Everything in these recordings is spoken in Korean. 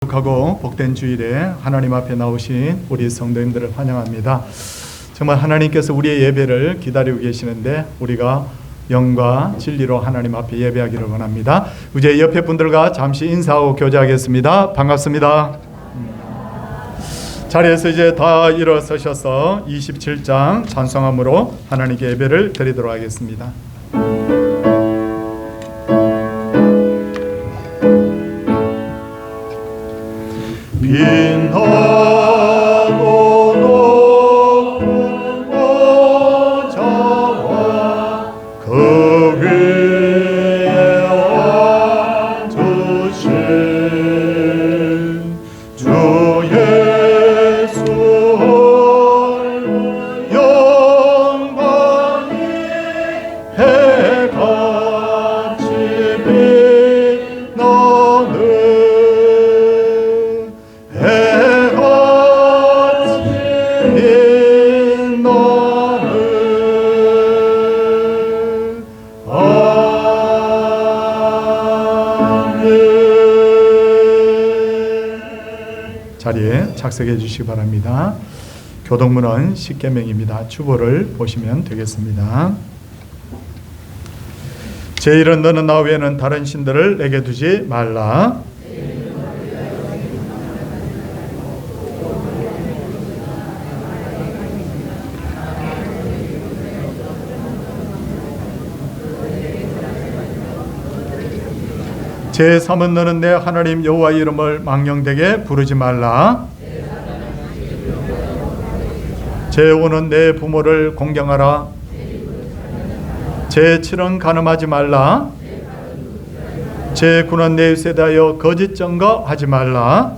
하고 복된 주일에 하나님 앞에 나오신 우리 성도님들을 환영합니다. 정말 하나님께서 우리의 예배를 기다리고 계시는데 우리가 영과 진리로 하나님 앞에 예배하기를 원합니다. 이제 옆에 분들과 잠시 인사하고 교제하겠습니다. 반갑습니다. 자리에서 이제 다 일어서셔서 27장 찬송함으로 하나님께 예배를 드리도록 하겠습니다. 빛나고 높은 보좌와 그 위에 앉으신 주 예수 영광이 해같이 빛나는 자리에 착석해 주시기 바랍니다. 교동문헌 10계명입니다. 주보를 보시면 되겠습니다. 제1은 너는 나 외에는 다른 신들을 내게 두지 말라. 제3은 너는 내 하나님 여호와의 이름을 망령되게 부르지 말라. 제5는 내 부모를 공경하라. 제7은 간음하지 말라. 제9는 내 이웃에 대하여 거짓 증거하지 말라.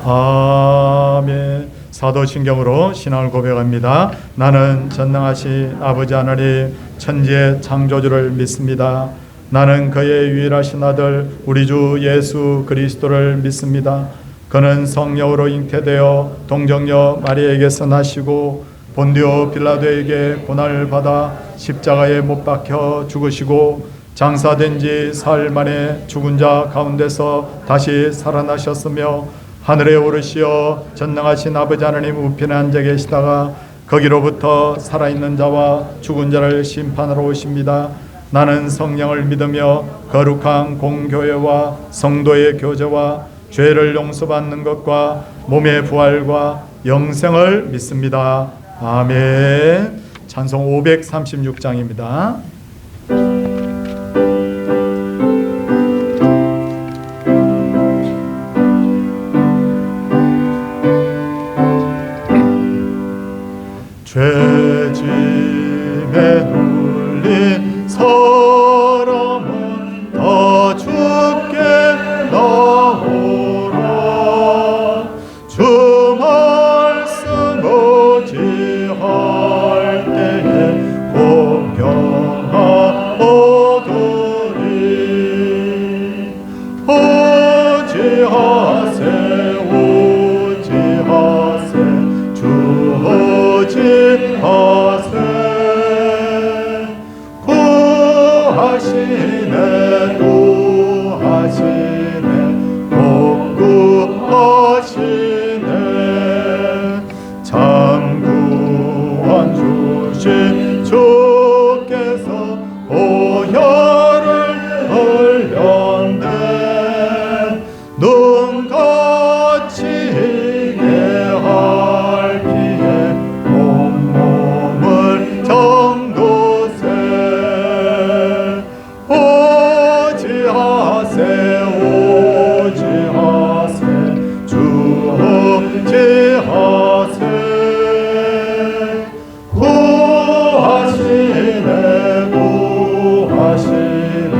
아멘. 사도신경으로 신앙을 고백합니다. 나는 전능하신 아버지 하나님 천지의 창조주를 믿습니다. 나는 그의 유일하신 아들 우리 주 예수 그리스도를 믿습니다. 그는 성령으로 잉태되어 동정녀 마리아에게서 나시고 본디오 빌라도에게 고난을 받아 십자가에 못 박혀 죽으시고 장사된 지 사흘 만에 죽은 자 가운데서 다시 살아나셨으며 하늘에 오르시어 전능하신 아버지 하나님 우편에 앉아 계시다가 거기로부터 살아있는 자와 죽은 자를 심판하러 오십니다. 나는 성령을 믿으며 거룩한 공교회와 성도의 교제와 죄를 용서받는 것과 몸의 부활과 영생을 믿습니다. 아멘. 찬송 536장입니다. 죄짐에 눌린 사람은 다 죽게 나오라. 주 말씀 의지할 때에 공경하오리니 의지하세 의지하세 주 의지하세 구하시네 구하시네 복구하시네 참 구원 주신 주께서 보혈을 흘렸네 눈같이 희게 할 피에 온몸을 정도세 오지하세 오지하세 주 오지하세 구하시네 구하시네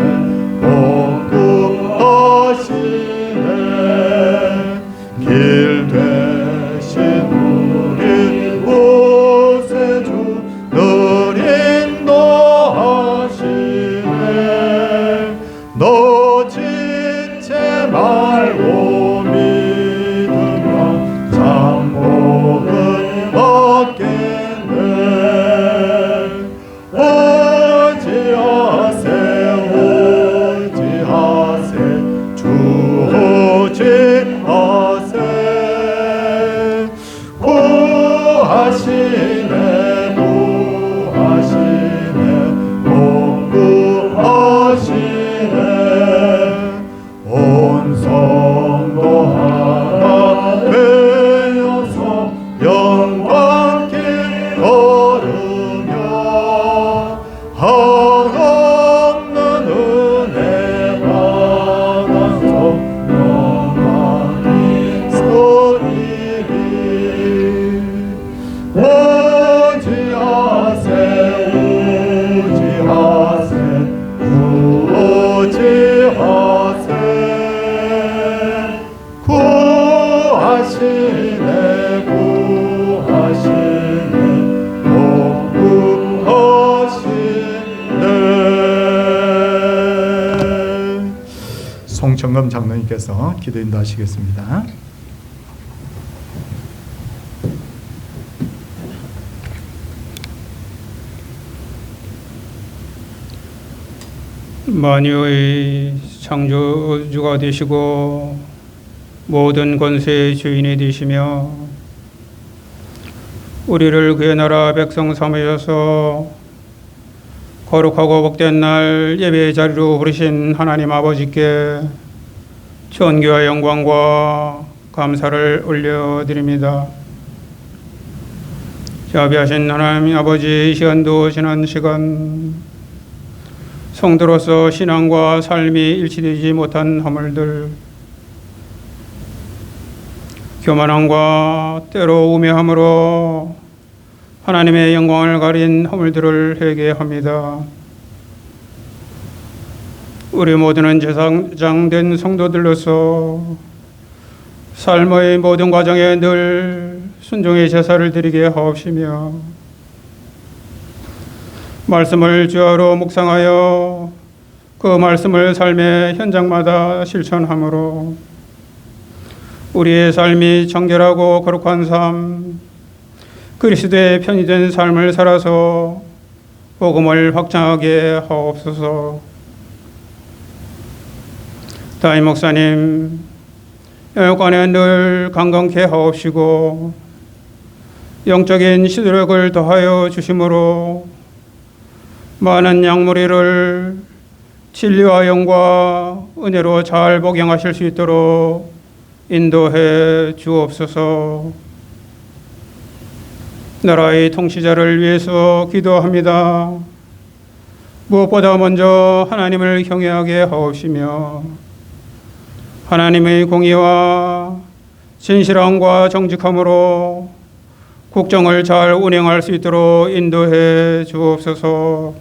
복구하시네 길 되신 우리 구세주 늘 인도하시네 너 지체 말고 믿으면 참 복을 얻겠네 오지하세 오지하세 주 정금 장로님께서 기도 인도하시겠습니다. 만유의 창조주가 되시고 모든 권세의 주인이 되시며 우리를 그의 나라 백성 삼으셔서 거룩하고 복된 날 예배의 자리로 부르신 하나님 아버지께 존귀와 영광과 감사를 올려드립니다. 자비하신 하나님 아버지, 이 시간도 지난 시간 성도로서 신앙과 삶이 일치되지 못한 허물들, 교만함과 때로 우매함으로 하나님의 영광을 가린 허물들을 회개합니다. 우리 모두는 제사장된 성도들로서 삶의 모든 과정에 늘 순종의 제사를 드리게 하옵시며 말씀을 주야로 묵상하여 그 말씀을 삶의 현장마다 실천함으로 우리의 삶이 정결하고 거룩한 삶, 그리스도의 편이 된 삶을 살아서 복음을 확장하게 하옵소서. 담임 목사님, 영육간에 늘 강건케 하옵시고 영적인 시도력을 더하여 주심으로 많은 양무리를 진리와 영과 은혜로 잘 복용하실 수 있도록 인도해 주옵소서. 나라의 통치자를 위해서 기도합니다. 무엇보다 먼저 하나님을 경외하게 하옵시며 하나님의 공의와 진실함과 정직함으로 국정을 잘 운영할 수 있도록 인도해 주옵소서.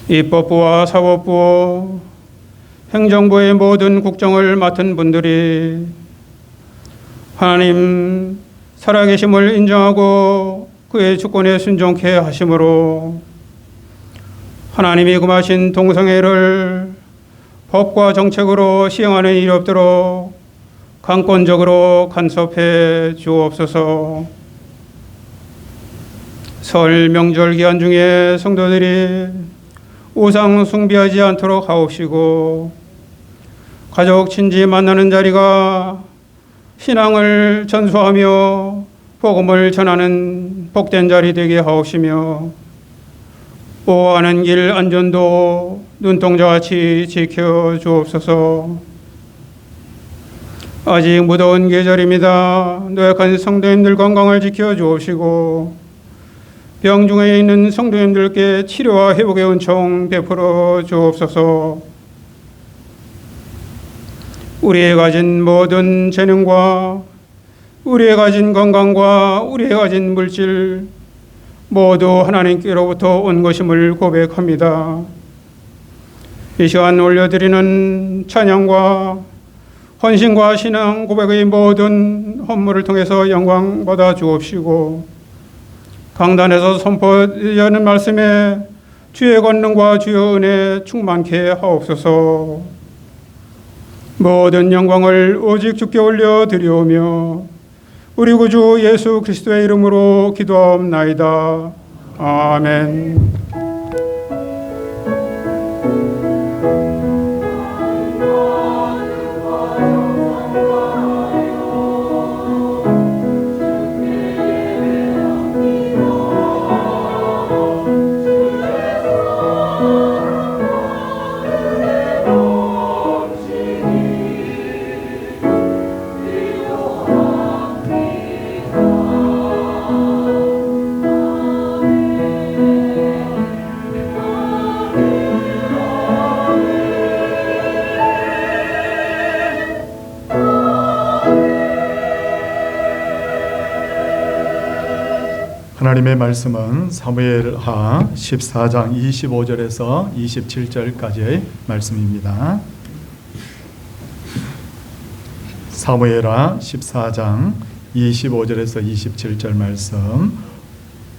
입법부와 사법부, 행정부의 모든 국정을 맡은 분들이 하나님 살아계심을 인정하고 그의 주권에 순종케 하심으로 하나님이 금하신 동성애를 법과 정책으로 시행하는 일이 없도록 강권적으로 간섭해 주옵소서. 설 명절 기간 중에 성도들이 우상 숭배하지 않도록 하옵시고 가족 친지 만나는 자리가 신앙을 전수하며 복음을 전하는 복된 자리 되게 하옵시며 보호하는 길 안전도 눈동자같이 지켜 주옵소서. 아직 무더운 계절입니다. 노약한 성도님들 건강을 지켜 주옵시고 병중에 있는 성도님들께 치료와 회복의 은총 베풀어 주옵소서. 우리의 가진 모든 재능과 우리의 가진 건강과 우리의 가진 물질 모두 하나님께로부터 온 것임을 고백합니다. 이 시간 올려드리는 찬양과 헌신과 신앙 고백의 모든 헌물을 통해서 영광 받아 주옵시고 강단에서 선포하는 말씀에 주의 권능과 주의 은혜 충만케 하옵소서. 모든 영광을 오직 주께 올려드리오며 우리 구주 예수 그리스도의 이름으로 기도하옵나이다. 아멘. 하나님의 말씀은 사무엘하 14장 25절에서 27절까지의 말씀입니다. 사무엘하 14장 25절에서 27절 말씀.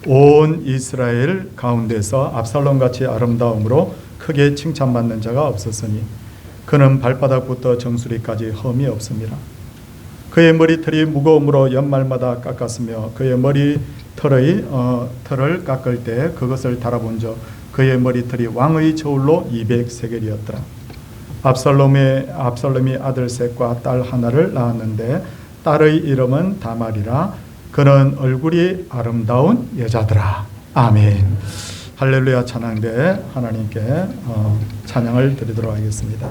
온 이스라엘 가운데서 압살롬같이 아름다움으로 크게 칭찬받는 자가 없었으니 그는 발바닥부터 정수리까지 흠이 없습니다. 그의 머리털이 무거움으로 연말마다 깎았으며 그의 털을 깎을 때 그것을 달아본즉 그의 머리털이 왕의 저울로 200세겔이었더라. 압살롬이 아들 셋과 딸 하나를 낳았는데 딸의 이름은 다말이라. 그는 얼굴이 아름다운 여자더라. 아멘. 할렐루야 찬양대 하나님께 찬양을 드리도록 하겠습니다.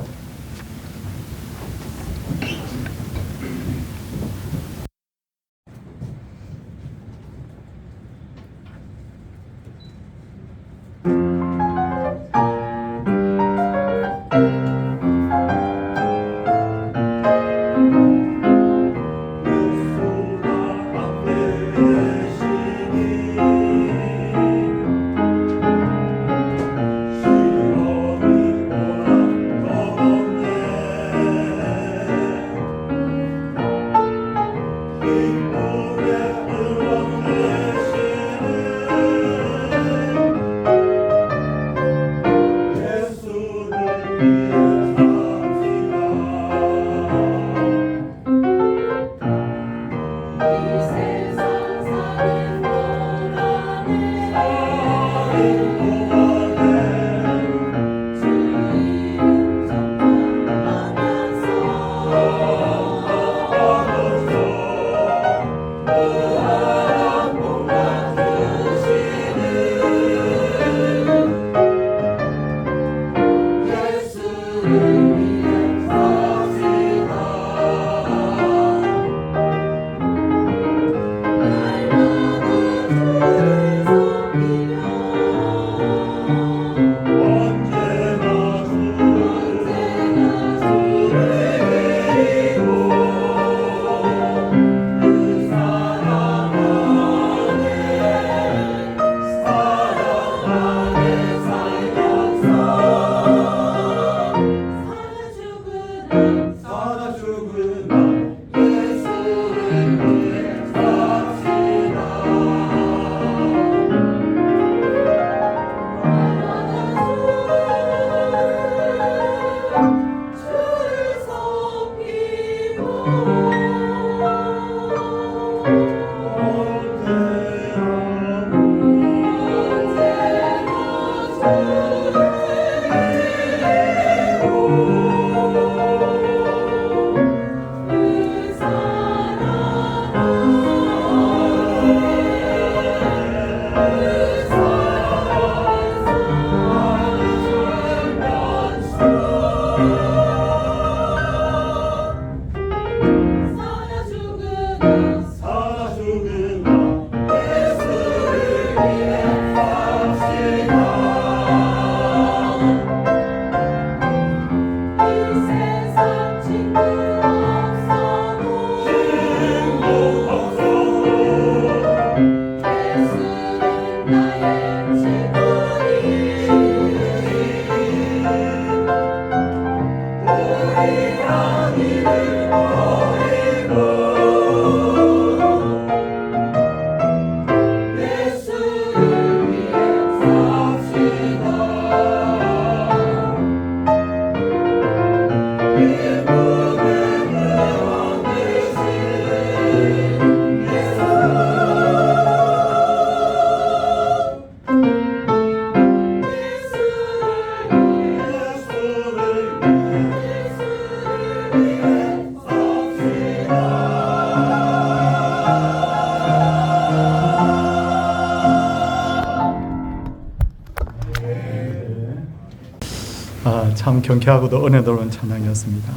참 경쾌하고도 은혜로운 찬양이었습니다.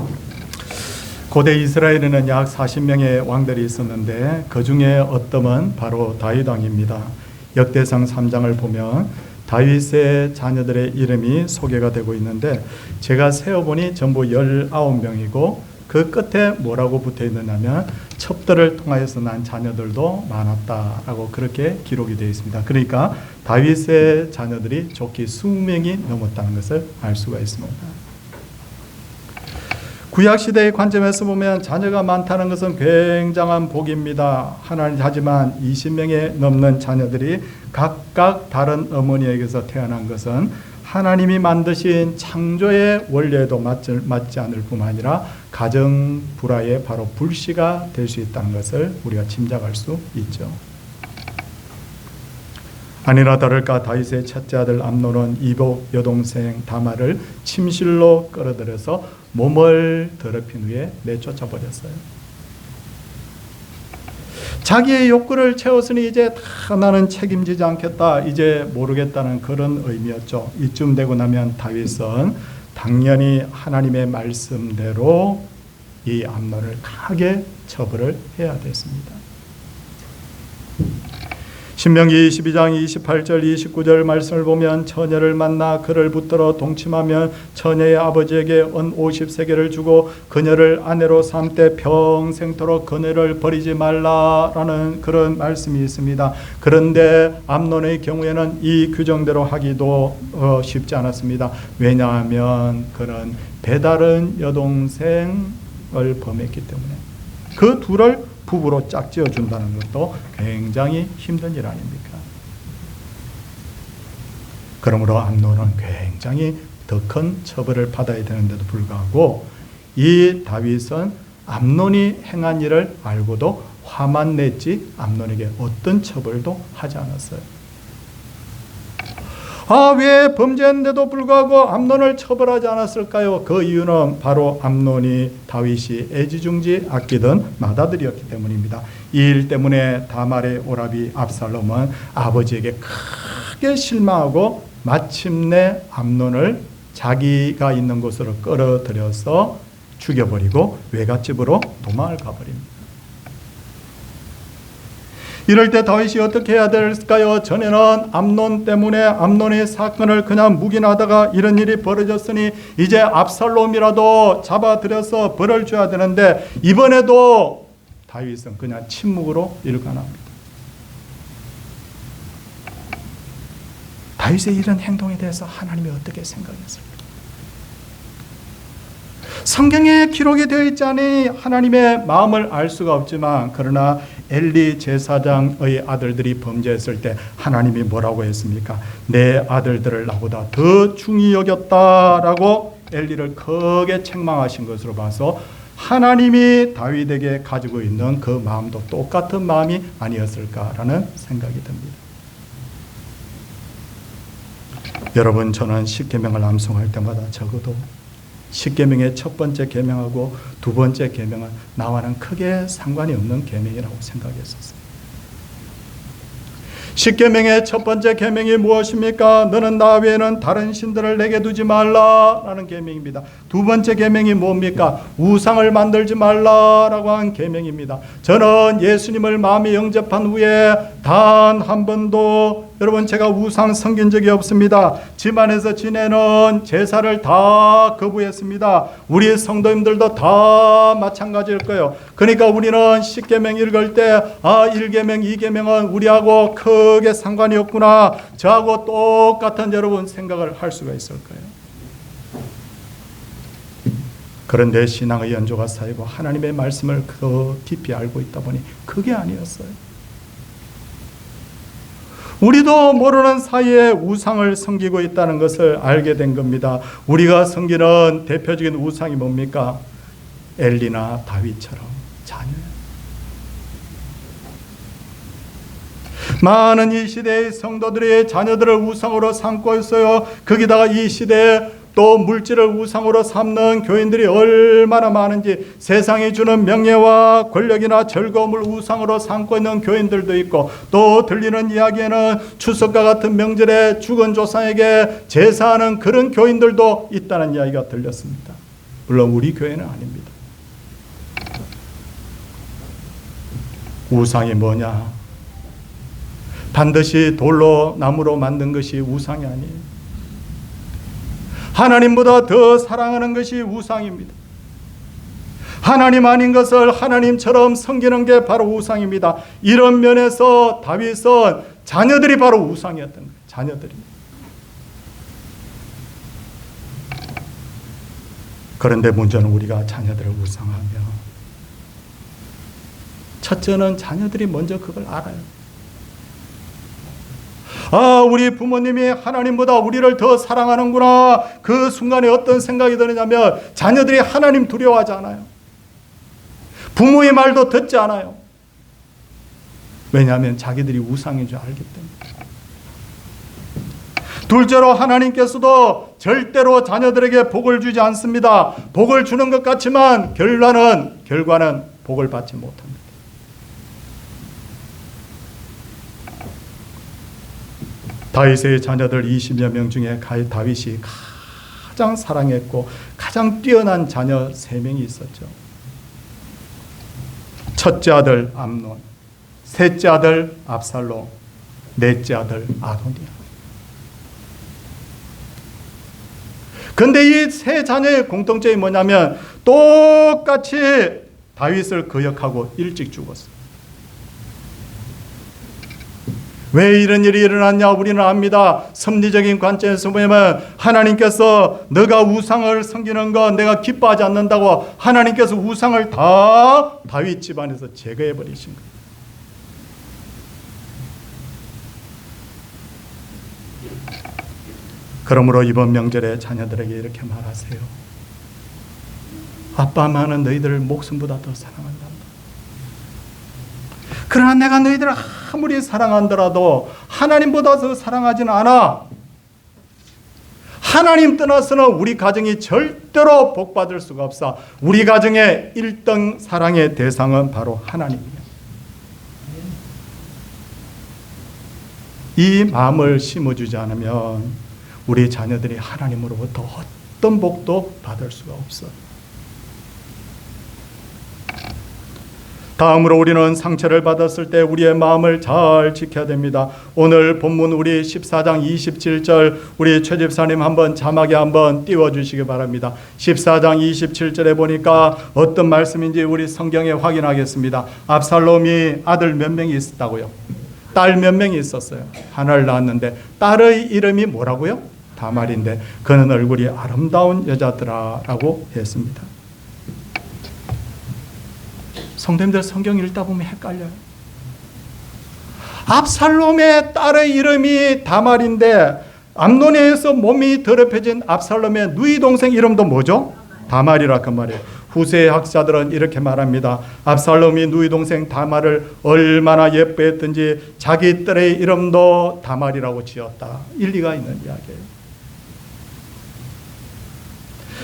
고대 이스라엘에는 약 40명의 왕들이 있었는데 그 중에 어떤 바로 다윗 왕입니다. 역대상 3장을 보면 다윗의 자녀들의 이름이 소개가 되고 있는데 제가 세어보니 전부 19명이고 그 끝에 뭐라고 붙어 있느냐면 첩들을 통하여서 난 자녀들도 많았다라고 그렇게 기록이 되어 있습니다. 그러니까 다윗의 자녀들이 좋게 20명이 넘었다는 것을 알 수가 있습니다. 구약시대의 관점에서 보면 자녀가 많다는 것은 굉장한 복입니다. 하지만 20명에 넘는 자녀들이 각각 다른 어머니에게서 태어난 것은 하나님이 만드신 창조의 원리에도 맞지 않을 뿐만 아니라 가정 불화의 바로 불씨가 될 수 있다는 것을 우리가 짐작할 수 있죠. 아니나 다를까 다윗의 첫째 아들 암논은 이복 여동생 다말을 침실로 끌어들여서 몸을 더럽힌 후에 내쫓아 버렸어요. 자기의 욕구를 채웠으니 이제 다 나는 책임지지 않겠다, 이제 모르겠다는 그런 의미였죠. 이쯤 되고 나면 다윗은 당연히 하나님의 말씀대로 이 암논을 강하게 처벌을 해야 됐습니다. 신명기 22장 28절 29절 말씀을 보면 처녀를 만나 그를 붙들어 동침하면 처녀의 아버지에게 은 50세겔을 주고 그녀를 아내로 삼되 평생토록 그녀를 버리지 말라라는 그런 말씀이 있습니다. 그런데 암논의 경우에는 이 규정대로 하기도 쉽지 않았습니다. 왜냐하면 그는 배다른 여동생을 범했기 때문에 그 둘을 부부로 짝지어 준다는 것도 굉장히 힘든 일 아닙니까? 그러므로 암논은 굉장히 더 큰 처벌을 받아야 되는데도 불구하고 이 다윗은 암논이 행한 일을 알고도 화만 냈지 암논에게 어떤 처벌도 하지 않았어요. 왜 범죄했는데도 불구하고 암논을 처벌하지 않았을까요? 그 이유는 바로 암논이 다윗이 애지중지 아끼던 맏아들이었기 때문입니다. 이 일 때문에 다말의 오라비 압살롬은 아버지에게 크게 실망하고 마침내 암논을 자기가 있는 곳으로 끌어들여서 죽여버리고 외갓집으로 도망을 가버립니다. 이럴 때 다윗이 어떻게 해야 될까요? 전에는 암논 때문에 암논의 사건을 그냥 묵인하다가 이런 일이 벌어졌으니 이제 압살롬이라도 잡아들여서 벌을 줘야 되는데 이번에도 다윗은 그냥 침묵으로 일관합니다. 다윗의 이런 행동에 대해서 하나님이 어떻게 생각했을까? 성경에 기록이 되어 있지 않으니 하나님의 마음을 알 수가 없지만 그러나 엘리 제사장의 아들들이 범죄했을 때 하나님이 뭐라고 했습니까? 내 아들들을 나보다 더 중히 여겼다라고 엘리를 크게 책망하신 것으로 봐서 하나님이 다윗에게 가지고 있는 그 마음도 똑같은 마음이 아니었을까라는 생각이 듭니다. 여러분, 저는 십계명을 암송할 때마다 적어도 십계명의 첫 번째 계명하고 두 번째 계명은 나와는 크게 상관이 없는 계명이라고 생각했었어요. 십계명의 첫 번째 계명이 무엇입니까? 너는 나 외에는 다른 신들을 내게 두지 말라라는 계명입니다. 두 번째 계명이 뭡니까? 우상을 만들지 말라라고 한 계명입니다. 저는 예수님을 마음에 영접한 후에 단 한 번도 여러분 제가 우상 섬긴 적이 없습니다. 집안에서 지내는 제사를 다 거부했습니다. 우리 성도님들도 다 마찬가지일 거예요. 그러니까 우리는 십계명 읽을 때 1계명, 2계명은 우리하고 크게 상관이 없구나, 저하고 똑같은 여러분 생각을 할 수가 있을 거예요. 그런데 신앙의 연조가 쌓이고 하나님의 말씀을 더 깊이 알고 있다 보니 그게 아니었어요. 우리도 모르는 사이에 우상을 섬기고 있다는 것을 알게 된 겁니다. 우리가 섬기는 대표적인 우상이 뭡니까? 엘리나 다윗처럼 자녀예요. 많은 이 시대의 성도들이 자녀들을 우상으로 삼고 있어요. 거기다가 이 시대에 또 물질을 우상으로 삼는 교인들이 얼마나 많은지, 세상이 주는 명예와 권력이나 즐거움을 우상으로 삼고 있는 교인들도 있고, 또 들리는 이야기에는 추석과 같은 명절에 죽은 조상에게 제사하는 그런 교인들도 있다는 이야기가 들렸습니다. 물론 우리 교회는 아닙니다. 우상이 뭐냐? 반드시 돌로 나무로 만든 것이 우상이 아니에요. 하나님보다 더 사랑하는 것이 우상입니다. 하나님 아닌 것을 하나님처럼 섬기는 게 바로 우상입니다. 이런 면에서 다윗은 자녀들이 바로 우상이었던 거예요. 자녀들이. 그런데 문제는 우리가 자녀들을 우상하며, 첫째는 자녀들이 먼저 그걸 알아요. 우리 부모님이 하나님보다 우리를 더 사랑하는구나. 그 순간에 어떤 생각이 드느냐면 자녀들이 하나님 두려워하지 않아요. 부모의 말도 듣지 않아요. 왜냐하면 자기들이 우상인 줄 알기 때문에. 둘째로 하나님께서도 절대로 자녀들에게 복을 주지 않습니다. 복을 주는 것 같지만 결과는 복을 받지 못합니다. 다윗의 자녀들 20여 명 중에 다윗이 가장 사랑했고 가장 뛰어난 자녀 3명이 있었죠. 첫째 아들 암논, 셋째 아들 압살롬, 넷째 아들 아도니아. 근데 이 세 자녀의 공통점이 뭐냐면 똑같이 다윗을 거역하고 일찍 죽었어요. 왜 이런 일이 일어났냐 우리는 압니다. 섭리적인 관점에서 보면 하나님께서 너가 우상을 섬기는 거 내가 기뻐하지 않는다고 하나님께서 우상을 다 다윗 집안에서 제거해 버리신 거예요. 그러므로 이번 명절에 자녀들에게 이렇게 말하세요. 아빠 엄마는 너희들을 목숨보다 더 사랑한단다. 그러나 내가 너희들을 아무리 사랑한더라도 하나님보다 더 사랑하지는 않아. 하나님 떠나서는 우리 가정이 절대로 복받을 수가 없어. 우리 가정의 1등 사랑의 대상은 바로 하나님이에요. 이 마음을 심어주지 않으면 우리 자녀들이 하나님으로부터 어떤 복도 받을 수가 없어요. 다음으로 우리는 상처를 받았을 때 우리의 마음을 잘 지켜야 됩니다. 오늘 본문 우리 14장 27절 우리 최 집사님 한번 자막에 한번 띄워주시기 바랍니다. 14장 27절에 보니까 어떤 말씀인지 우리 성경에 확인하겠습니다. 압살롬이 아들 몇 명이 있었다고요? 딸 몇 명이 있었어요? 하나를 낳았는데 딸의 이름이 뭐라고요? 다말인데 그는 얼굴이 아름다운 여자더라라고 했습니다. 성도님들 성경 읽다 보면 헷갈려요. 압살롬의 딸의 이름이 다말인데 암논에 의해서 몸이 더럽혀진 압살롬의 누이 동생 이름도 뭐죠? 다말이라 그 말이에요. 후세의 학자들은 이렇게 말합니다. 압살롬이 누이 동생 다말을 얼마나 예뻐했든지 자기 딸의 이름도 다말이라고 지었다. 일리가 있는 이야기예요.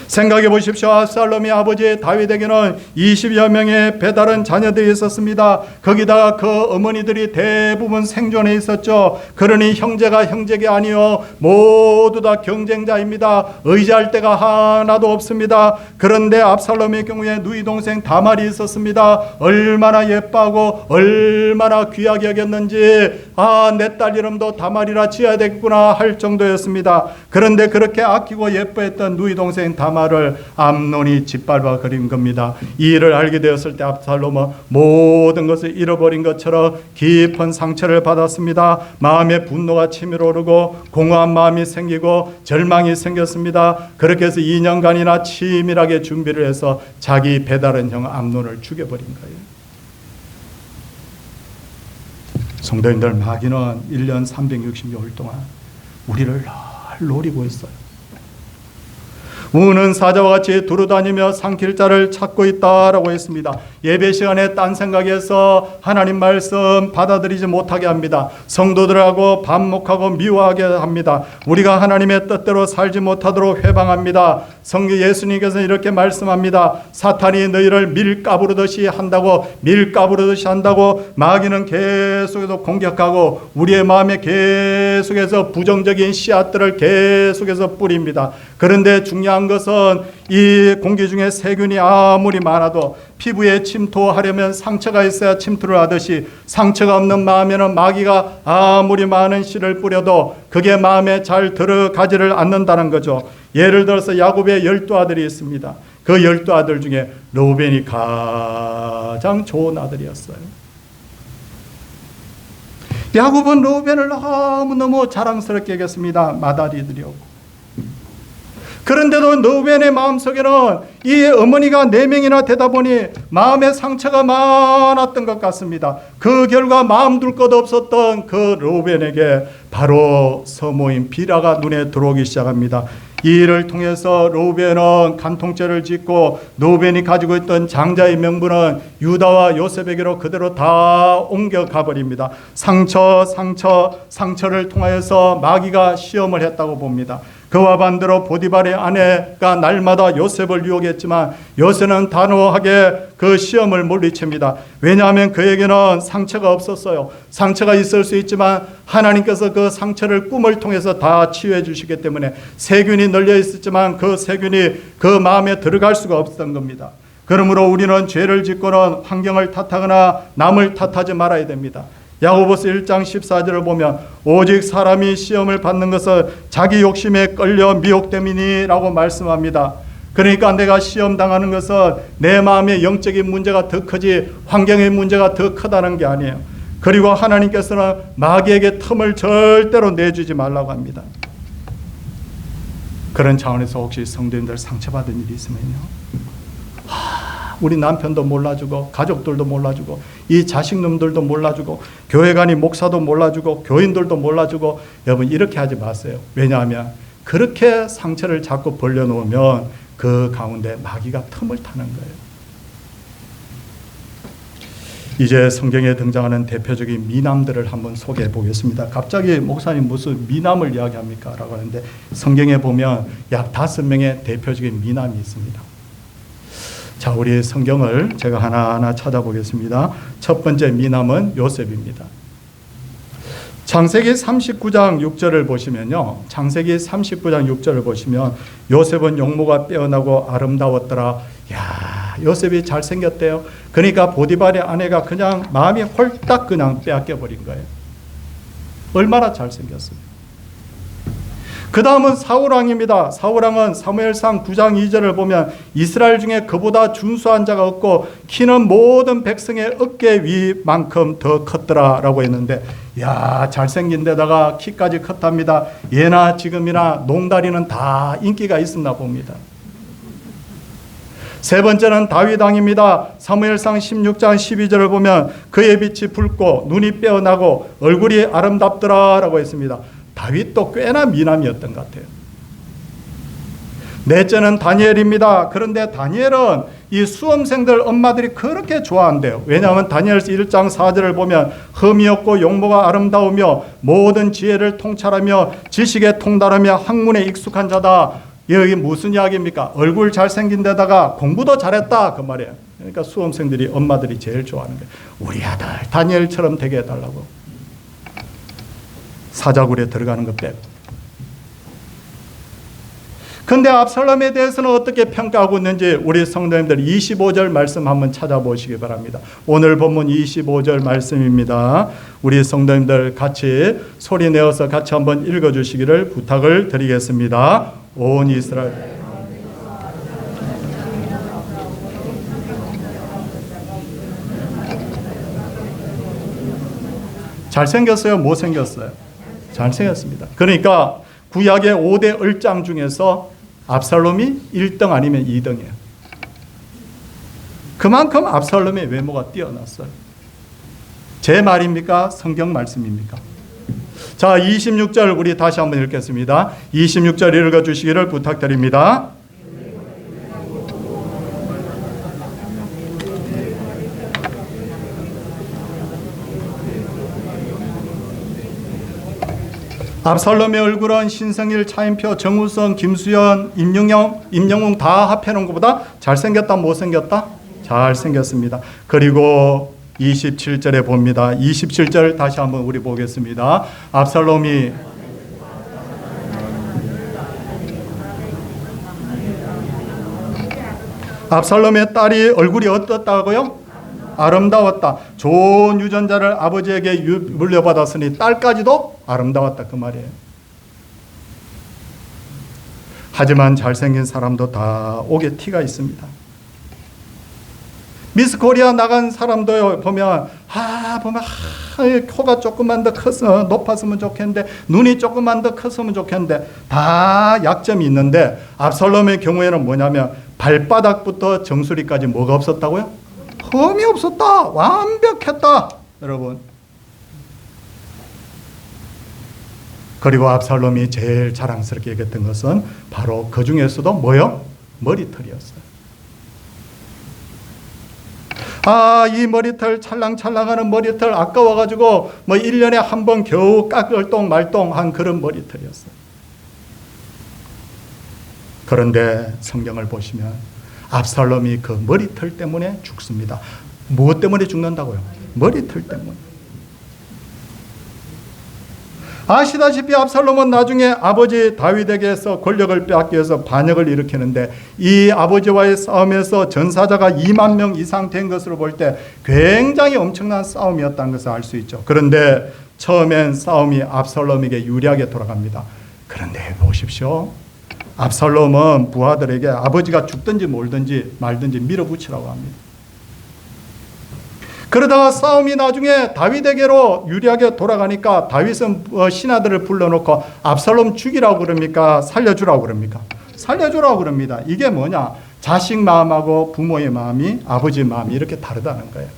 생각해 보십시오. 압살롬이 아버지 다윗에게는 20여 명의 배다른 자녀들이 있었습니다. 거기다가 그 어머니들이 대부분 생존해 있었죠. 그러니 형제가 형제가 아니요 모두 다 경쟁자입니다. 의지할 데가 하나도 없습니다. 그런데 압살롬의 경우에 누이 동생 다말이 있었습니다. 얼마나 예뻐하고 얼마나 귀하게 여겼는지 내 딸 이름도 다말이라 지어야 되겠구나 할 정도였습니다. 그런데 그렇게 아끼고 예뻐했던 누이 동생 다말을 암논이 짓밟아 버린 겁니다. 이 일을 알게 되었을 때 압살롬은 모든 것을 잃어버린 것처럼 깊은 상처를 받았습니다. 마음에 분노가 치밀어 오르고 공허한 마음이 생기고 절망이 생겼습니다. 그렇게 해서 2년간이나 치밀하게 준비를 해서 자기 배다른 형 암논을 죽여버린 거예요. 성도님들, 마귀는 1년 360일 동안 우리를 늘 노리고 있어요. 우는 사자와 같이 두루다니며 삼킬 자를 찾고 있다라고 했습니다. 예배 시간에 딴 생각해서 하나님 말씀 받아들이지 못하게 합니다. 성도들하고 반목하고 미워하게 합니다. 우리가 하나님의 뜻대로 살지 못하도록 회방합니다. 성경 예수님께서는 이렇게 말씀합니다. 사탄이 너희를 밀가부르듯이 한다고 마귀는 계속해서 공격하고 우리의 마음에 계속해서 부정적인 씨앗들을 계속해서 뿌립니다. 그런데 중요한 것은 이 공기 중에 세균이 아무리 많아도 피부에 침투하려면 상처가 있어야 침투를 하듯이 상처가 없는 마음에는 마귀가 아무리 많은 씨를 뿌려도 그게 마음에 잘 들어가지를 않는다는 거죠. 예를 들어서 야곱의 12아들이 있습니다. 그 12아들 중에 르우벤이 가장 좋은 아들이었어요. 야곱은 르우벤을 너무너무 자랑스럽게 여겼습니다. 맏아들이었고 그런데도 노벤의 마음속에는 이 어머니가 4명이나 되다 보니 마음의 상처가 많았던 것 같습니다. 그 결과 마음 둘 것 없었던 그 로벤에게 바로 서모인 비라가 눈에 들어오기 시작합니다. 이 일을 통해서 로벤은 간통죄를 짓고 로벤이 가지고 있던 장자의 명분은 유다와 요셉에게로 그대로 다 옮겨가 버립니다. 상처를 통하여서 마귀가 시험을 했다고 봅니다. 그와 반대로 보디발의 아내가 날마다 요셉을 유혹했지만 요셉은 단호하게 그 시험을 물리칩니다. 왜냐하면 그에게는 상처가 없었어요. 상처가 있을 수 있지만 하나님께서 그 상처를 꿈을 통해서 다 치유해 주시기 때문에 세균이 널려 있었지만 그 세균이 그 마음에 들어갈 수가 없었던 겁니다. 그러므로 우리는 죄를 짓고는 환경을 탓하거나 남을 탓하지 말아야 됩니다. 야고보서 1장 14절을 보면 오직 사람이 시험을 받는 것은 자기 욕심에 끌려 미혹됨이니라고 말씀합니다. 그러니까 내가 시험 당하는 것은 내 마음의 영적인 문제가 더 크지 환경의 문제가 더 크다는 게 아니에요. 그리고 하나님께서는 마귀에게 틈을 절대로 내주지 말라고 합니다. 그런 차원에서 혹시 성도님들 상처받은 일이 있으면요, 우리 남편도 몰라주고 가족들도 몰라주고 이 자식놈들도 몰라주고 교회관이 목사도 몰라주고 교인들도 몰라주고, 여러분 이렇게 하지 마세요. 왜냐하면 그렇게 상처를 자꾸 벌려놓으면 그 가운데 마귀가 틈을 타는 거예요. 이제 성경에 등장하는 대표적인 미남들을 한번 소개해 보겠습니다. 갑자기 목사님 무슨 미남을 이야기합니까? 라고 하는데 성경에 보면 약 5명의 대표적인 미남이 있습니다. 자, 우리 성경을 제가 하나하나 찾아보겠습니다. 첫 번째 미남은 요셉입니다. 창세기 39장 6절을 보시면요, 창세기 39장 6절을 보시면 요셉은 용모가 빼어나고 아름다웠더라. 야, 요셉이 잘생겼대요. 그러니까 보디발의 아내가 그냥 마음이 홀딱 그냥 빼앗겨 버린 거예요. 얼마나 잘생겼어요. 그 다음은 사울왕입니다. 사울왕은 사무엘상 9장 2절을 보면 이스라엘 중에 그보다 준수한 자가 없고 키는 모든 백성의 어깨 위만큼 더 컸더라 라고 했는데, 야, 잘생긴 데다가 키까지 컸답니다. 예나 지금이나 농다리는 다 인기가 있었나 봅니다. 세 번째는 다윗왕입니다. 사무엘상 16장 12절을 보면 그의 빛이 붉고 눈이 빼어나고 얼굴이 아름답더라 라고 했습니다. 다윗도 꽤나 미남이었던 것 같아요. 넷째는 다니엘입니다. 그런데 다니엘은 이 수험생들 엄마들이 그렇게 좋아한대요. 왜냐하면 다니엘서 1장 4절을 보면 흠이 없고 용모가 아름다우며 모든 지혜를 통찰하며 지식에 통달하며 학문에 익숙한 자다. 여기 무슨 이야기입니까? 얼굴 잘생긴 데다가 공부도 잘했다 그 말이에요. 그러니까 수험생들이 엄마들이 제일 좋아하는 거예요. 우리 아들 다니엘처럼 되게 해달라고. 사자굴에 들어가는 것 빼고. 근데 압살롬에 대해서는 어떻게 평가하고 있는지 우리 성도님들 25절 말씀 한번 찾아보시기 바랍니다. 오늘 본문 25절 말씀입니다. 우리 성도님들 같이 소리 내어서 같이 한번 읽어주시기를 부탁을 드리겠습니다. 온 이스라엘. 잘생겼어요? 못생겼어요? 잘생겼습니다. 그러니까 구약의 5대 얼짱 중에서 압살롬이 1등 아니면 2등이에요. 그만큼 압살롬의 외모가 뛰어났어요. 제 말입니까? 성경 말씀입니까? 자, 26절 우리 다시 한번 읽겠습니다. 26절 읽어주시기를 부탁드립니다. 압살롬의 얼굴은 신성일, 차인표, 정우성, 김수현, 임영웅 다 합해놓은 것보다 잘생겼다 못생겼다? 잘생겼습니다. 그리고 27절에 봅니다. 27절 다시 한번 우리 보겠습니다. 압살롬의 딸이 얼굴이 어떻다고요? 아름다웠다. 좋은 유전자를 아버지에게 물려받았으니 딸까지도 아름다웠다 그 말이에요. 하지만 잘생긴 사람도 다 옥에 티가 있습니다. 미스 코리아 나간 사람도 보면 코가 조금만 더 커서 높았으면 좋겠는데, 눈이 조금만 더 컸으면 좋겠는데, 다 약점이 있는데, 압살롬의 경우에는 뭐냐면 발바닥부터 정수리까지 뭐가 없었다고요? 흠이 없었다. 완벽했다. 여러분. 그리고 압살롬이 제일 자랑스럽게 얘기했던 것은 바로 그 중에서도 뭐요? 머리털이었어요. 이 머리털, 찰랑찰랑하는 머리털 아까워가지고 1년에 한 번 겨우 깎을똥 말똥한 그런 머리털이었어요. 그런데 성경을 보시면 압살롬이 그 머리털 때문에 죽습니다. 무엇 때문에 죽는다고요? 머리털 때문에. 아시다시피 압살롬은 나중에 아버지 다윗에게서 권력을 빼앗기 위해서 반역을 일으키는데, 이 아버지와의 싸움에서 전사자가 2만 명 이상 된 것으로 볼 때 굉장히 엄청난 싸움이었다는 것을 알 수 있죠. 그런데 처음엔 싸움이 압살롬에게 유리하게 돌아갑니다. 그런데 보십시오. 압살롬은 부하들에게 아버지가 죽든지 말든지 밀어붙이라고 합니다. 그러다가 싸움이 나중에 다윗에게로 유리하게 돌아가니까 다윗은 신하들을 불러놓고 압살롬 죽이라고 그럽니까? 살려주라고 그럽니까? 살려주라고 그럽니다. 이게 뭐냐? 자식 마음하고 부모의 마음이, 아버지 마음이 이렇게 다르다는 거예요.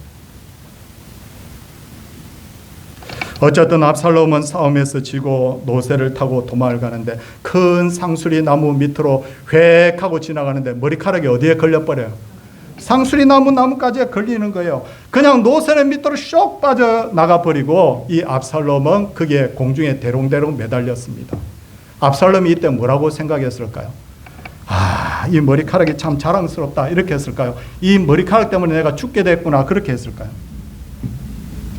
어쨌든 압살롬은 싸움에서 지고 노새를 타고 도망을 가는데, 큰 상수리 나무 밑으로 획 하고 지나가는데 머리카락이 어디에 걸려버려요? 상수리 나뭇가지에 걸리는 거예요. 그냥 노새는 밑으로 쏙 빠져나가 버리고 이 압살롬은 그게 공중에 대롱대롱 매달렸습니다. 압살롬이 이때 뭐라고 생각했을까요? 이 머리카락이 참 자랑스럽다, 이렇게 했을까요? 이 머리카락 때문에 내가 죽게 됐구나, 그렇게 했을까요?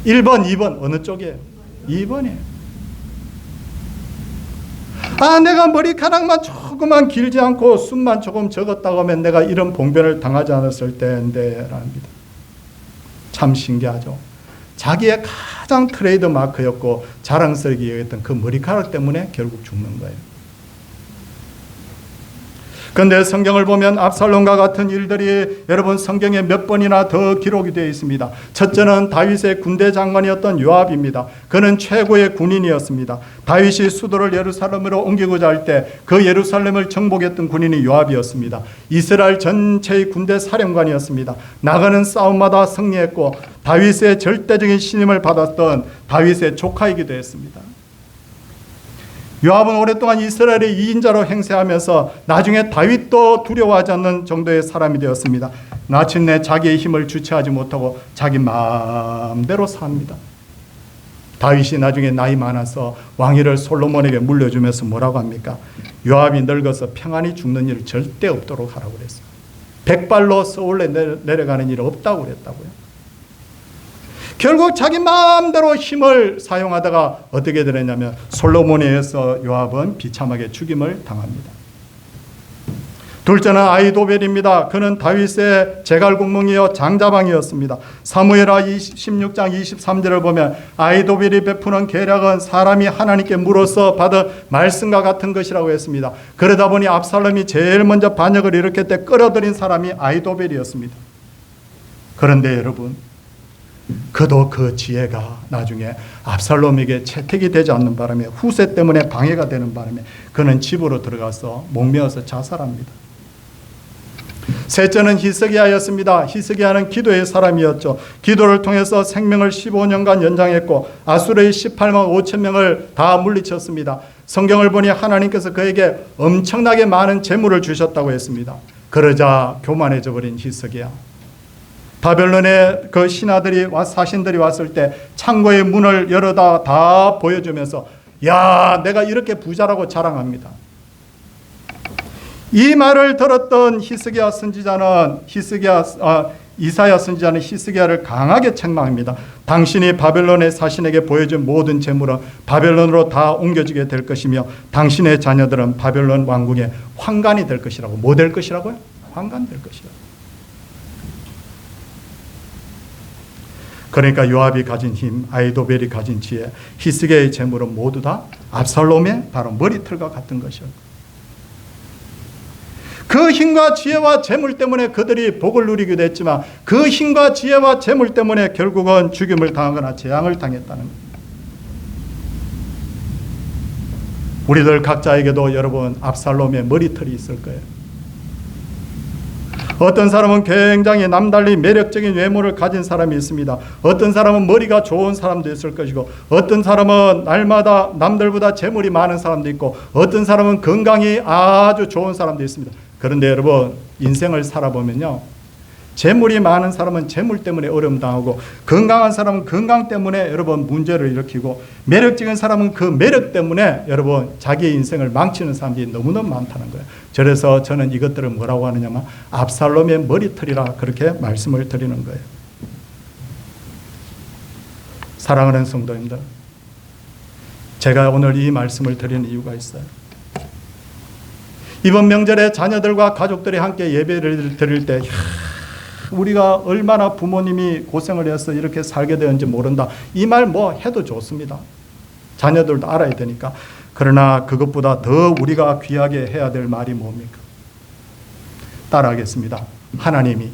1번, 2번 어느 쪽이에요? 2번이에요. 내가 머리카락만 조금만 길지 않고 숨만 조금 적었다고 하면 내가 이런 봉변을 당하지 않았을 텐데 랍니다. 참 신기하죠. 자기의 가장 트레이드 마크였고 자랑스럽게 여겼던 그 머리카락 때문에 결국 죽는 거예요. 그런데 성경을 보면 압살롬과 같은 일들이 여러분 성경에 몇 번이나 더 기록이 되어 있습니다. 첫째는 다윗의 군대 장관이었던 요압입니다. 그는 최고의 군인이었습니다. 다윗이 수도를 예루살렘으로 옮기고자 할 때 그 예루살렘을 정복했던 군인이 요압이었습니다. 이스라엘 전체의 군대 사령관이었습니다. 나가는 싸움마다 승리했고 다윗의 절대적인 신임을 받았던 다윗의 조카이기도 했습니다. 요압은 오랫동안 이스라엘의 2인자로 행세하면서 나중에 다윗도 두려워하지 않는 정도의 사람이 되었습니다. 마침내 자기의 힘을 주체하지 못하고 자기 마음대로 삽니다. 다윗이 나중에 나이 많아서 왕위를 솔로몬에게 물려주면서 뭐라고 합니까? 요압이 늙어서 평안히 죽는 일 절대 없도록 하라고 그랬어요. 백발로 서울에 내려가는 일 없다고 그랬다고요. 결국 자기 마음대로 힘을 사용하다가 어떻게 되느냐면 솔로몬에 의해서 요압은 비참하게 죽임을 당합니다. 둘째는 아히도벨입니다. 그는 다윗의 제갈공명이요 장자방이었습니다. 사무엘하 16장 23절을 보면 아히도벨이 베푸는 계략은 사람이 하나님께 물어서 받은 말씀과 같은 것이라고 했습니다. 그러다 보니 압살롬이 제일 먼저 반역을 일으킬 때 끌어들인 사람이 아히도벨이었습니다. 그런데 여러분, 그도 그 지혜가 나중에 압살롬에게 채택이 되지 않는 바람에 후세 때문에 방해가 되는 바람에 그는 집으로 들어가서 목매어서 자살합니다. 셋째는 히스기야였습니다. 히스기야는 기도의 사람이었죠. 기도를 통해서 생명을 15년간 연장했고 아수르의 18만 5천 명을 다 물리쳤습니다. 성경을 보니 하나님께서 그에게 엄청나게 많은 재물을 주셨다고 했습니다. 그러자 교만해져 버린 히스기야. 바벨론의 그 신하들이 사신들이 왔을 때 창고의 문을 열어다 다 보여주면서 야, 내가 이렇게 부자라고 자랑합니다. 이 말을 들었던 이사야 선지자는 히스기야를 강하게 책망합니다. 당신이 바벨론의 사신에게 보여준 모든 재물은 바벨론으로 다 옮겨지게 될 것이며 당신의 자녀들은 바벨론 왕국의 환관이 될 것이라고. 뭐 될 것이라고요? 환관 될 것이라고. 그러니까 요압이 가진 힘, 아히도벨이 가진 지혜, 히스기야의 재물은 모두 다 압살롬의 바로 머리털과 같은 것이었고, 그 그 힘과 지혜와 재물 때문에 그들이 복을 누리기도 했지만 그 힘과 지혜와 재물 때문에 결국은 죽임을 당하거나 재앙을 당했다는 겁니다. 우리들 각자에게도 여러분 압살롬의 머리털이 있을 거예요. 어떤 사람은 굉장히 남달리 매력적인 외모를 가진 사람이 있습니다. 어떤 사람은 머리가 좋은 사람도 있을 것이고, 어떤 사람은 날마다 남들보다 재물이 많은 사람도 있고, 어떤 사람은 건강이 아주 좋은 사람도 있습니다. 그런데 여러분, 인생을 살아보면요, 재물이 많은 사람은 재물 때문에 어려움 당하고, 건강한 사람은 건강 때문에 여러분 문제를 일으키고, 매력적인 사람은 그 매력 때문에 여러분 자기의 인생을 망치는 사람들이 너무너무 많다는 거예요. 그래서 저는 이것들을 뭐라고 하느냐면 압살롬의 머리털이라 그렇게 말씀을 드리는 거예요. 사랑하는 성도님들, 제가 오늘 이 말씀을 드리는 이유가 있어요. 이번 명절에 자녀들과 가족들이 함께 예배를 드릴 때 우리가 얼마나 부모님이 고생을 해서 이렇게 살게 되었는지 모른다, 이 말 뭐 해도 좋습니다. 자녀들도 알아야 되니까. 그러나 그것보다 더 우리가 귀하게 해야 될 말이 뭡니까? 따라하겠습니다. 하나님이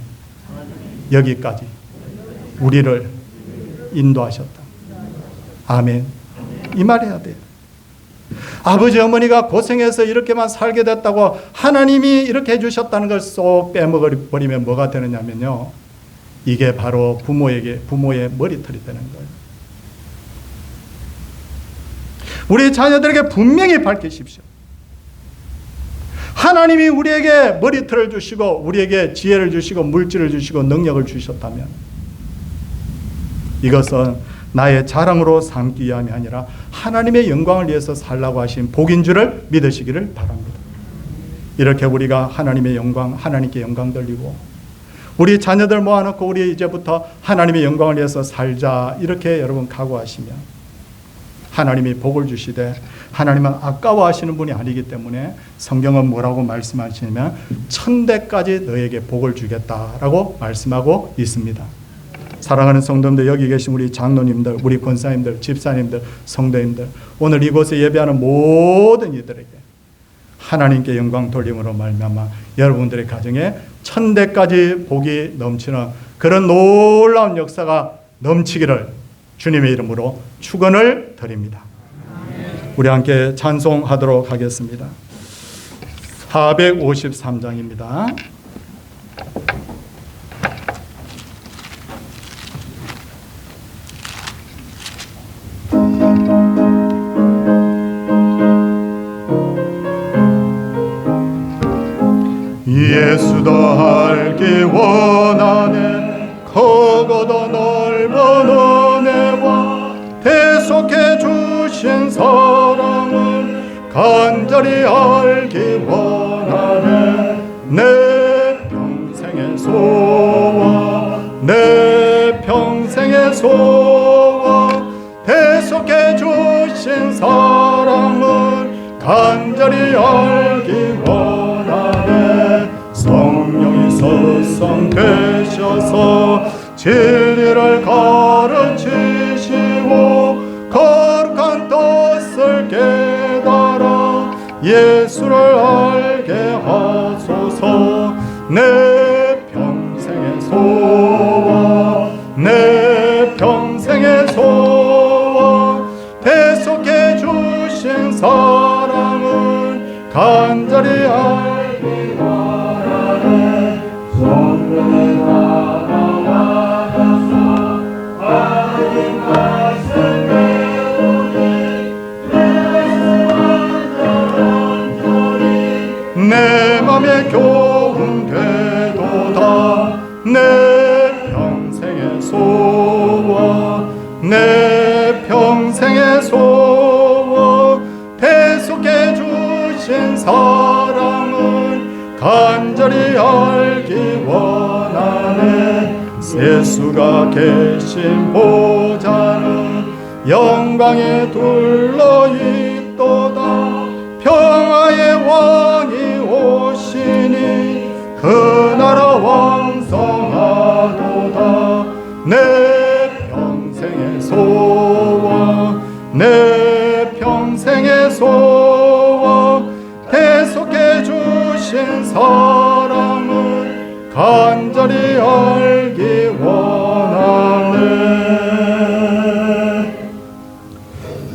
여기까지 우리를 인도하셨다. 아멘. 이 말 해야 돼요. 아버지 어머니가 고생해서 이렇게만 살게 됐다고 하나님이 이렇게 해주셨다는 걸 쏙 빼먹어버리면 뭐가 되느냐면요, 이게 바로 부모의 머리털이 되는 거예요. 우리 자녀들에게 분명히 밝히십시오. 하나님이 우리에게 머리털을 주시고 우리에게 지혜를 주시고 물질을 주시고 능력을 주셨다면 이것은 나의 자랑으로 삼기 위함이 아니라 하나님의 영광을 위해서 살라고 하신 복인 줄을 믿으시기를 바랍니다. 이렇게 우리가 하나님의 영광, 하나님께 영광 돌리고 우리 자녀들 모아놓고 우리 이제부터 하나님의 영광을 위해서 살자, 이렇게 여러분 각오하시면 하나님이 복을 주시되, 하나님은 아까워하시는 분이 아니기 때문에 성경은 뭐라고 말씀하시냐면 1000대까지 너에게 복을 주겠다라고 말씀하고 있습니다. 사랑하는 성도님들, 여기 계신 우리 장로님들, 우리 권사님들, 집사님들, 성도님들, 오늘 이곳에 예배하는 모든 이들에게 하나님께 영광 돌림으로 말미암아 여러분들의 가정에 1000대까지 복이 넘치는 그런 놀라운 역사가 넘치기를 주님의 이름으로 축원을 드립니다. 우리 함께 찬송하도록 하겠습니다. 453장입니다. 예수 더 알기 원하네, 크고도 넓은 은혜와 대속해 주신 사랑을 간절히 알기 원하네. 내 평생의 소원, 내 평생의 소원, 대속해 주신 사랑을 간절히 알기 원하네. 성령이 서성되셔서 진리를 가르치시고 거룩한 뜻을 깨달아 예수를 알게 하소서. 내 평생의 소원, 내 평생의 소원, 대속해 주신 사랑을 간절히 알기 원하네. 성령의 나가와서 하나님 말씀 배우니 내 맘에 교훈 되도다. 내 평생의 소원, 내 평생의 소원, 대속해 주신 사랑을 간절히 알기 원하네. 예수가 계신 보좌는 영광에 둘러있도다. 평화의 왕이 오시니 그 나라 왕성하도다. 내 평생의 소원, 내 평생의 소원, 대속해 주신 사 간절히 알기 원하네.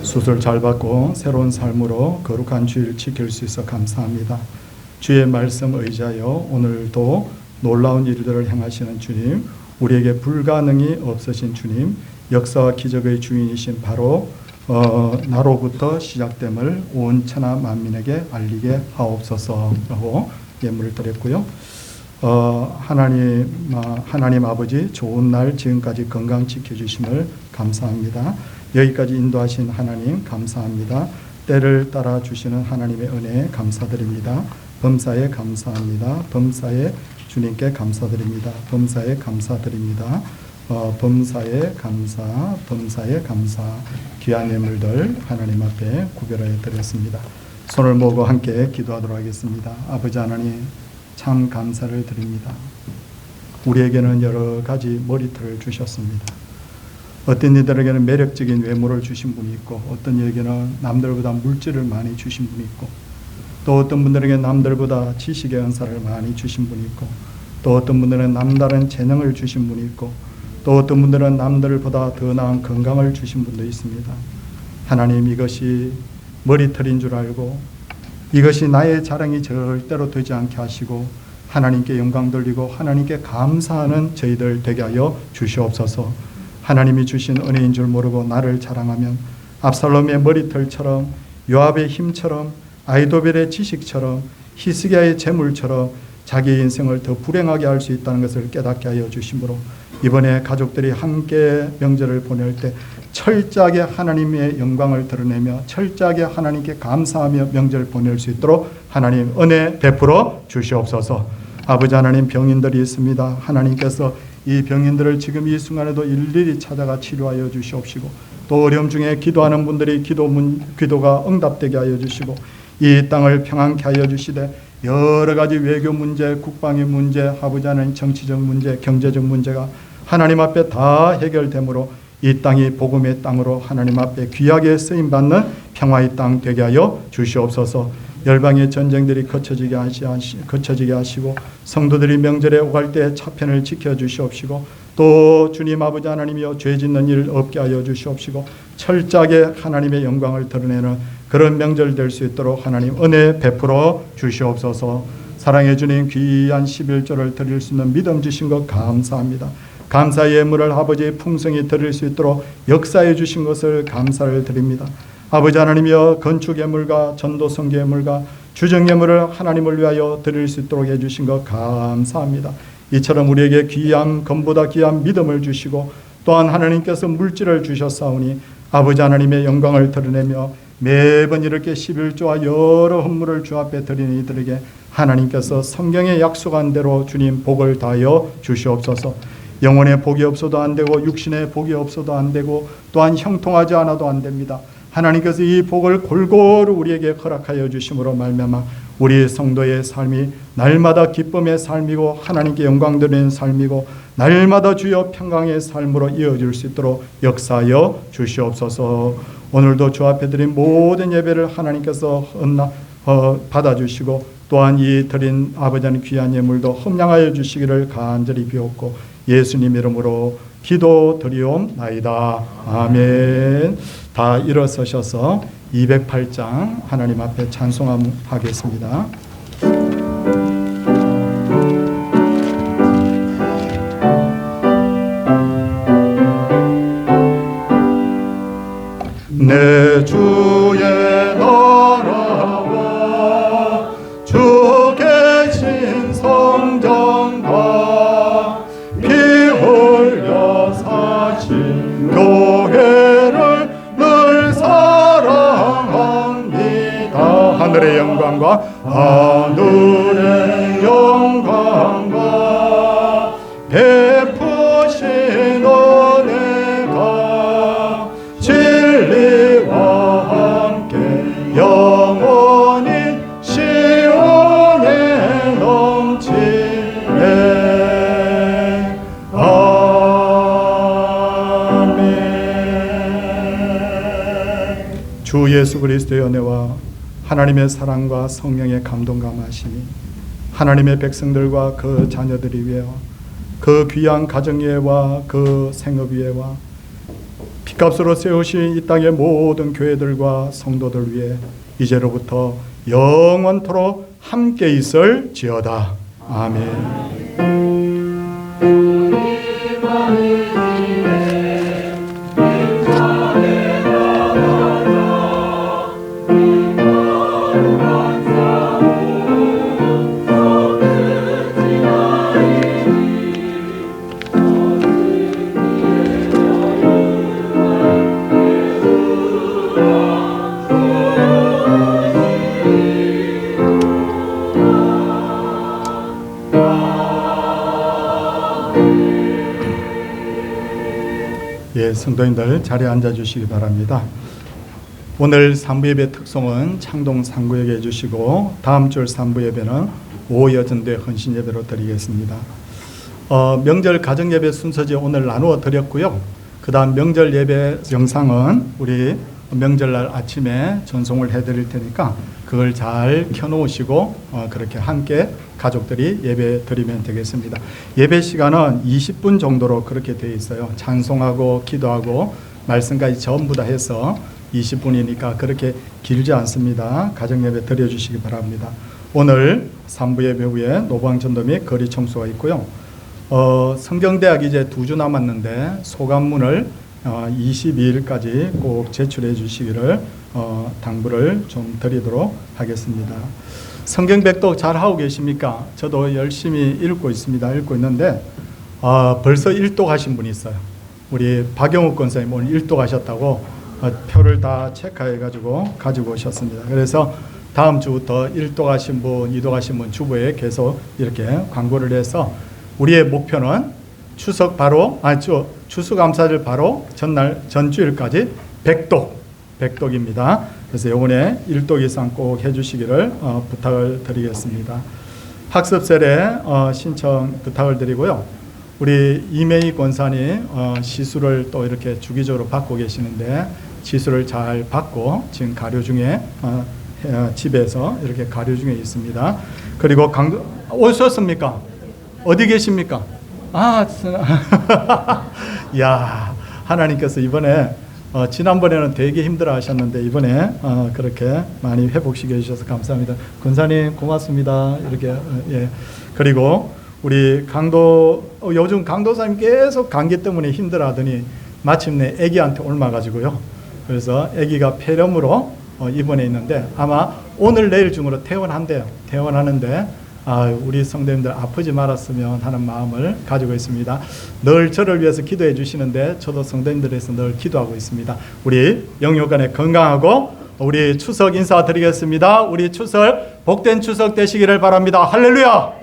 수술 잘 받고 새로운 삶으로 거룩한 주일 지킬 수 있어 감사합니다. 주의 말씀 의지하여 오늘도 놀라운 일들을 행하시는 주님, 우리에게 불가능이 없으신 주님, 역사와 기적의 주인이신 바로 나로부터 시작됨을 온 천하 만민에게 알리게 하옵소서라고 예물을 드렸고요. 하나님 아버지 좋은 날 지금까지 건강 지켜주심을 감사합니다. 여기까지 인도하신 하나님 감사합니다. 때를 따라 주시는 하나님의 은혜에 감사드립니다. 범사에 감사합니다. 범사에 주님께 감사드립니다. 범사에 감사드립니다. 범사에 감사, 범사에 감사. 귀한 예물들 하나님 앞에 구별하여 드렸습니다. 손을 모으고 함께 기도하도록 하겠습니다. 아버지 하나님 참 감사를 드립니다. 우리에게는 여러 가지 머리털을 주셨습니다. 어떤 이들에게는 매력적인 외모를 주신 분이 있고, 어떤 이에게는 남들보다 물질을 많이 주신 분이 있고, 또 어떤 분들에게 남들보다 지식의 은사를 많이 주신 분이 있고, 또 어떤 분들은 남다른 재능을 주신 분이 있고, 또 어떤 분들은 남들보다 더 나은 건강을 주신 분도 있습니다. 하나님, 이것이 머리털인 줄 알고 이것이 나의 자랑이 절대로 되지 않게 하시고 하나님께 영광 돌리고 하나님께 감사하는 저희들 되게 하여 주시옵소서. 하나님이 주신 은혜인 줄 모르고 나를 자랑하면 압살롬의 머리털처럼, 요압의 힘처럼, 아이도벨의 지식처럼, 히스기야의 재물처럼 자기의 인생을 더 불행하게 할 수 있다는 것을 깨닫게 하여 주심으로 이번에 가족들이 함께 명절을 보낼 때 철저하게 하나님의 영광을 드러내며 철저하게 하나님께 감사하며 명절 보낼 수 있도록 하나님 은혜 베풀어 주시옵소서. 아버지 하나님, 병인들이 있습니다. 하나님께서 이 병인들을 지금 이 순간에도 일일이 찾아가 치료하여 주시옵시고, 또 어려움 중에 기도하는 분들이 기도가 응답되게 하여 주시고, 이 땅을 평안케 하여 주시되 여러 가지 외교 문제, 국방의 문제, 아버지 하나님 정치적 문제, 경제적 문제가 하나님 앞에 다 해결되므로 이 땅이 복음의 땅으로 하나님 앞에 귀하게 쓰임받는 평화의 땅 되게 하여 주시옵소서. 열방의 전쟁들이 거쳐지게 하시고 성도들이 명절에 오갈 때 차편을 지켜주시옵시고, 또 주님 아버지 하나님이여 죄 짓는 일 없게 하여 주시옵시고 철저하게 하나님의 영광을 드러내는 그런 명절 될 수 있도록 하나님 은혜 베풀어 주시옵소서. 사랑해 주님, 귀한 11조를 드릴 수 있는 믿음 주신 것 감사합니다. 감사의 예물을 아버지의 풍성히 드릴 수 있도록 역사해 주신 것을 감사를 드립니다. 아버지 하나님이여 건축 예물과 전도 선교 예물과 주정 예물을 하나님을 위하여 드릴 수 있도록 해주신 것 감사합니다. 이처럼 우리에게 귀한 검보다 귀한 믿음을 주시고 또한 하나님께서 물질을 주셨사오니 아버지 하나님의 영광을 드러내며 매번 이렇게 11조와 여러 헌물을 주 앞에 드리는 이들에게 하나님께서 성경에 약속한 대로 주님 복을 다하여 주시옵소서. 영혼의 복이 없어도 안 되고 육신의 복이 없어도 안 되고 또한 형통하지 않아도 안 됩니다. 하나님께서 이 복을 골고루 우리에게 허락하여 주심으로 말미암아 우리 성도의 삶이 날마다 기쁨의 삶이고 하나님께 영광 드리는 삶이고 날마다 주여 평강의 삶으로 이어질 수 있도록 역사하여 주시옵소서. 오늘도 주 앞에 드린 모든 예배를 하나님께서 받아주시고 또한 이 드린 아버지 하나님 귀한 예물도 흠양하여 주시기를 간절히 비옵고 예수님 이름으로 기도드리옵나이다. 아멘. 다 일어서셔서 208장 하나님 앞에 찬송하겠습니다. 내 주의 나라와 주 계신 성전과 피 흘려 사신 교회를 늘 사랑합니다. 하늘의 영광과 하늘의 영광과 베푸신 은혜가 진리와 함께 영원히 시온에 넘치네. 아멘. 주 예수 그리스도의 은혜와 하나님의 사랑과 성령의 감동 감하심이 하나님의 백성들과 그 자녀들이 위하여 그 귀한 가정예와 그 생업예와 핏값으로 세우신 이 땅의 모든 교회들과 성도들 위해 이제로부터 영원토록 함께 있을지어다. 아멘. 예, 성도님들 자리에 앉아주시기 바랍니다. 오늘 3부 예배 특송은 창동 상구역에 해주시고 다음 주 3부 예배는 오여전대 헌신 예배로 드리겠습니다. 명절 가정 예배 순서지 오늘 나누어 드렸고요. 그 다음 명절 예배 영상은 우리 명절날 아침에 전송을 해드릴 테니까 그걸 잘 켜놓으시고 그렇게 함께 가족들이 예배 드리면 되겠습니다. 예배 시간은 20분 정도로 그렇게 되어 있어요. 찬송하고 기도하고 말씀까지 전부 다 해서 20분이니까 그렇게 길지 않습니다. 가정 예배 드려주시기 바랍니다. 오늘 3부 예배 후에 노방전도 및 거리 청소가 있고요. 성경대학 이제 2주 남았는데 소감문을 22일까지 꼭 제출해 주시기를 당부를 좀 드리도록 하겠습니다. 성경 백독 잘 하고 계십니까? 저도 열심히 읽고 있습니다. 읽고 있는데 벌써 일독하신 분이 있어요. 우리 박영욱 권사님 오늘 일독하셨다고 표를 다 체크해 가지고 오셨습니다. 그래서 다음 주부터 일독하신 분, 이독하신 분 주부에 계속 이렇게 광고를 해서 우리의 목표는 추석 바로 추수감사절 바로 전주일까지 백독입니다. 그래서 이번에 1독 이상 꼭 해주시기를 부탁을 드리겠습니다. 학습셀에 신청 부탁을 드리고요. 우리 이메이 권사님 시술을 또 이렇게 주기적으로 받고 계시는데 시술을 잘 받고 지금 가료 중에 집에서 이렇게 가료 중에 있습니다. 그리고 오셨습니까? 어디 계십니까? 야, 하나님께서 이번에 지난번에는 되게 힘들어 하셨는데 이번에 그렇게 많이 회복시켜 주셔서 감사합니다. 권사님 고맙습니다. 이렇게 예. 그리고 우리 요즘 강도사님 계속 감기 때문에 힘들어 하더니 마침내 아기한테 옮아가지고요. 그래서 아기가 폐렴으로 입원해 있는데 아마 오늘 내일 중으로 퇴원한대요. 퇴원하는데 우리 성도님들 아프지 말았으면 하는 마음을 가지고 있습니다. 늘 저를 위해서 기도해 주시는데 저도 성도님들을 위해서 늘 기도하고 있습니다. 우리 영육간에 건강하고 우리 추석 인사드리겠습니다. 우리 추석 복된 추석 되시기를 바랍니다. 할렐루야.